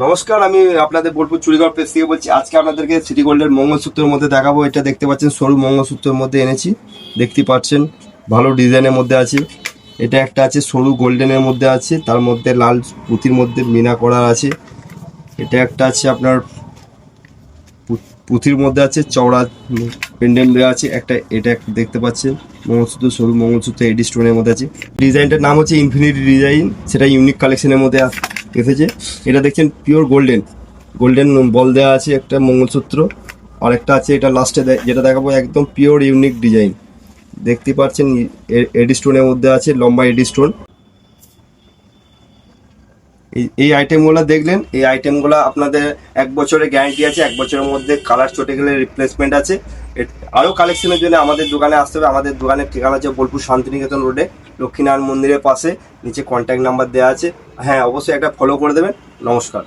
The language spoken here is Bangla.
নমস্কার, আমি আপনাদের বোলপুর চুড়িগড় প্রেস থেকে বলছি। আজকে আপনাদেরকে সিটি গোল্ডের মঙ্গলসূত্রের মধ্যে দেখাবো। এটা দেখতে পাচ্ছেন সরু মঙ্গলসূত্রের মধ্যে এনেছি, দেখতে পাচ্ছেন ভালো ডিজাইনের মধ্যে আছে। এটা একটা আছে সরু গোল্ডেনের মধ্যে আছে, তার মধ্যে লাল পুঁতির মধ্যে মিনা করা আছে। এটা একটা আছে আপনার পুঁথির মধ্যে আছে, চওড়া পেন্ডেন্ট দেওয়া আছে একটা। এটা একটা দেখতে পাচ্ছেন মঙ্গলসূত্র, সরু মঙ্গলসূত্র এডি স্টোনের মধ্যে আছে। ডিজাইনটার নাম হচ্ছে ইনফিনিটি ডিজাইন, সেটা ইউনিক কালেকশনের মধ্যে এসেছে। এটা দেখছেন পিওর গোল্ডেন বল দেওয়া আছে একটা মঙ্গলসূত্র। আর একটা আছে এটা লাস্টে যেটা দেখাবো, একদম পিওর ইউনিক ডিজাইন দেখতে পাচ্ছেন। এডি স্টোনের মধ্যে আছে, লম্বা এডি স্টোন। এই আইটেমগুলো দেখলেন, এই আইটেমগুলো আপনাদের 1 বছরের গ্যারান্টি আছে। 1 বছরের মধ্যে কালার চটে গেলে রিপ্লেসমেন্ট আছে। আরও কালেকশনের জন্য আমাদের দোকানে আসতে হবে। আমাদের দোকানের ঠিকানা হচ্ছে বোলপুর শান্তিনিকেতন রোডে, লক্ষ্মীনারায়ণ মন্দিরের পাশে। নিচে কন্ট্যাক্ট নাম্বার দেওয়া আছে। হ্যাঁ, অবশ্যই একটা ফলো করে দেবেন। নমস্কার।